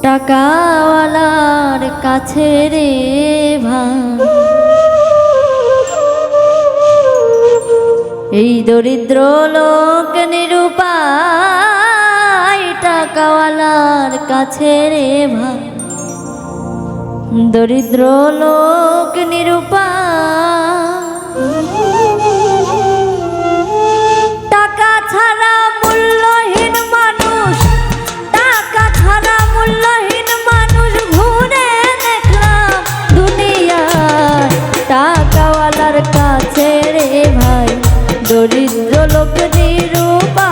টাকাওয়ালার কাছে রে ভাই, এই দরিদ্র লোক নিরুপায়। টাকাওয়ালার কাছে রে ভাই, দরিদ্র লোক নিরুপায়। টাকা ছাড়া মূল্যহীন মানুষ, টাকা ছাড়া মূল্যহীন মানুষ ঘুরে দেখলাম দুনিয়ায়। টাকাওয়ালার কাছে রে ভাই, দরিদ্র লোক নিরুপায়।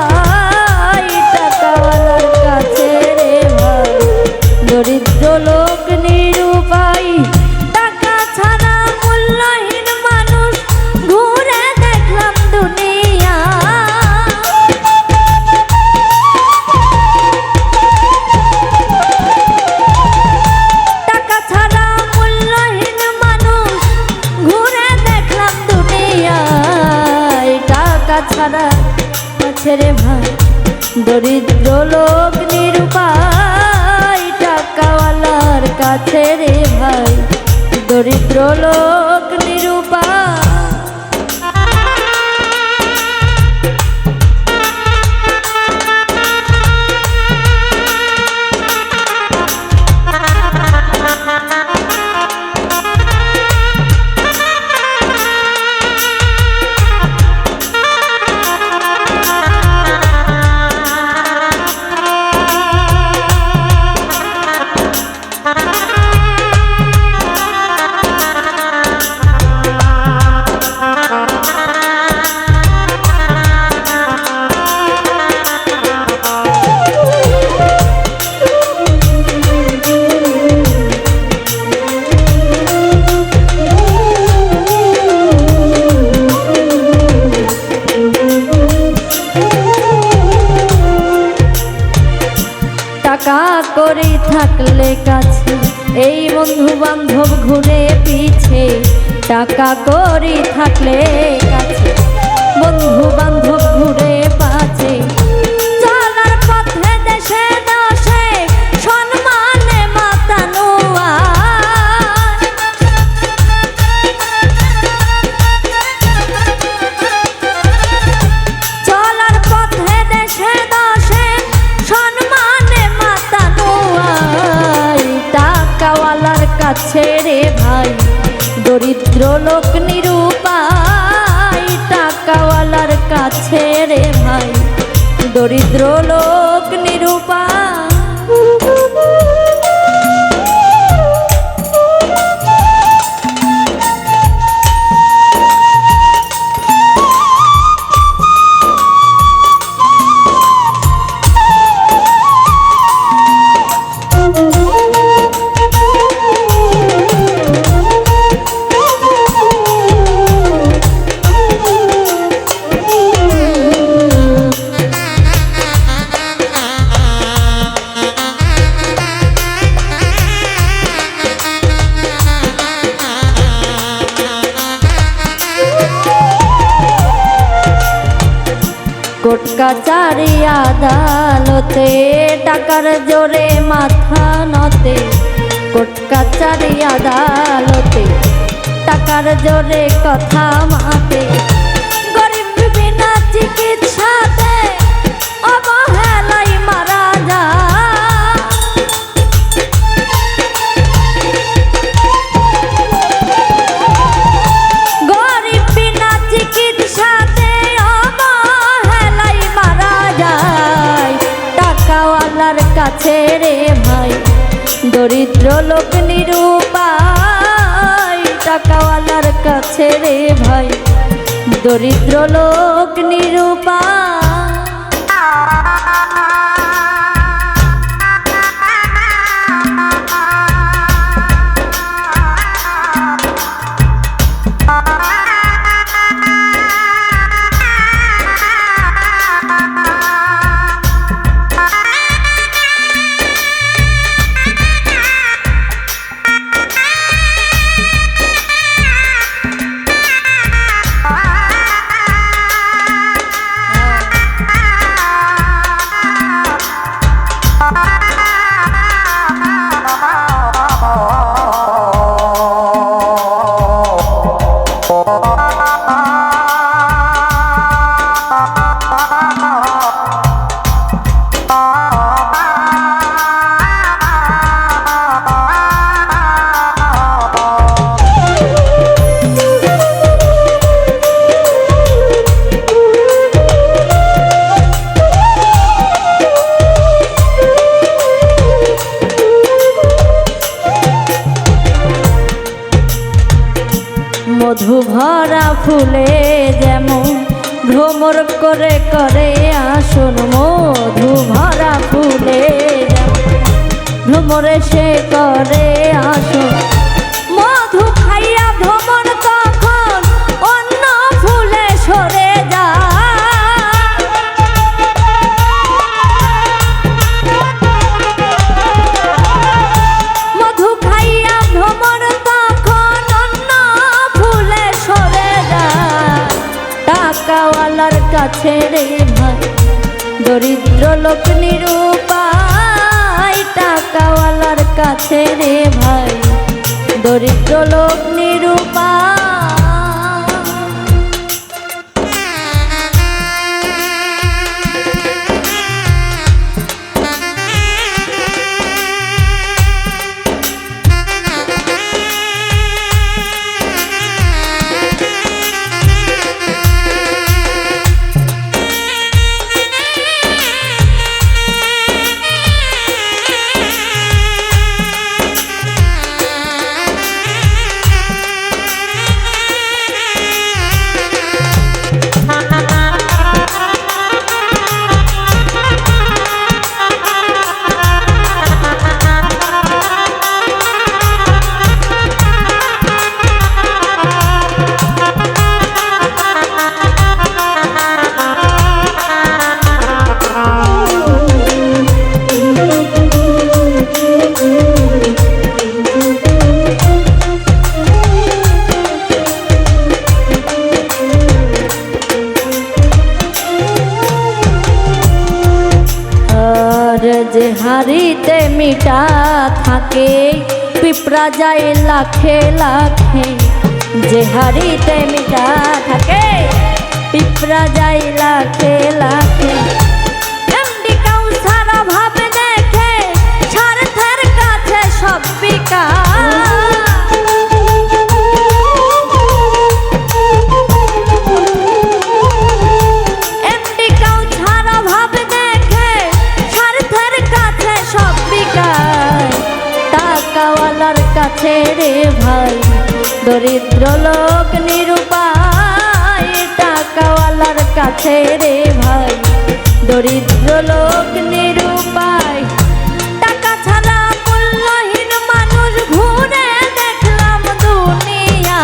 টাকাওয়ালার কাছে রে ভাই, দরিদ্র লোক নিরুপায়। টাকা ছাড়া মূল্যহীন মানুষ ঘুরে দেখলাম দুনিয়া। টাকা ছাড়া মূল্যহীন মানুষ ঘুরে দেখলাম দুনিয়ায়। টাকা ছাড়া কাছে রে ভাই, দরিদ্র লোক নিরুপায়। টাকাওয়ালার কাছে রে ভাই, দরিদ্র লোক নিরুপায়। টাকা করে থাকলে কাছে, এই বন্ধু বান্ধব ঘুরে পিছে। টাকা করে থাকলে কাছে, বন্ধু বান্ধব ঘুরে পাছে। চলার পথে দেশে দশে সম্মানে মাতানো। চলার পথে দেশে দশে সম্মানে মাতানো। টাকাওয়ালার কাছে রে ভাই, দরিদ্র লোক নিরুপায়। টাকাওয়ালার কাছে রে ভাই, দরিদ্র লোক নিরুপায়। কোর্ট কাচারি আদালতে টাকার জোরে মাথা নত। কোর্ট কাচারি আদালতে টাকার জোরে কথা মাতে। গরিব বিনা চিকিৎসাতে অবহেলায় মারা যায়। গরিব বিনা চিকিৎসাতে অবহেলায় মারা যায়। টাকাওয়ালার কাছে রে ভাই, দরিদ্র লোক নিরুপায়। টাকাওয়ালার কাছে রে ভাই, দরিদ্র লোক নিরুপায়। মধু ভরা ফুলে যেমন ভ্রমর করে করে আসন, মধু ভরা ফুলে ভ্রমরে সে করে আসন, মধু খাইয়া ভ্রমর তখন অন্য ফুলে সরে যায়। মধু খাইয়া ভ্রমর তখন অন্য ফুলে সরে যায়। টাকাওয়ালার কাছে রে ভাই দরিদ্র লোক নিরুপায়, টাকাওয়ালার কাছে রে ভাই দরিদ্র লোক নিরুপায়। যে হাড়িতে মিটা থাকে পিঁপড়া যায় লাখে লাখে, যে হাড়িতে মিটা থাকে পিঁপড়া যায় লাখে লাখে। এমডি কাউ সারা ভাবে দেখে স্বার্থের কাছে সব বিকা, কাছে রে ভাই দরিদ্র লোক নিরুপায়, টাকাওয়ালার কাছে রে ভাই দরিদ্র লোক নিরুপায়। টাকা ছাড়া মূল্যহীন মানুষ ঘুরে দেখলাম দুনিয়া,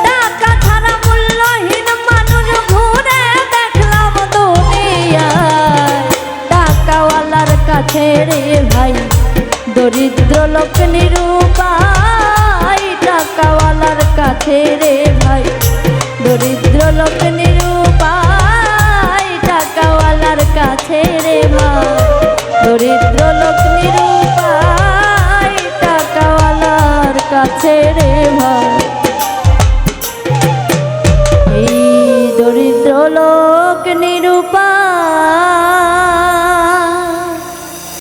টাকা ছাড়া মূল্যহীন মানুষ ঘুরে দেখলাম দুনিয়া। টাকাওয়ালার কাছে রে ভাই দরিদ্র লোক নিরুপায়, টাকাওয়ালার কাছে রে ভাই দরিদ্র লোক নিরুপায়, টাকাওয়ালার কাছে রে ভাই।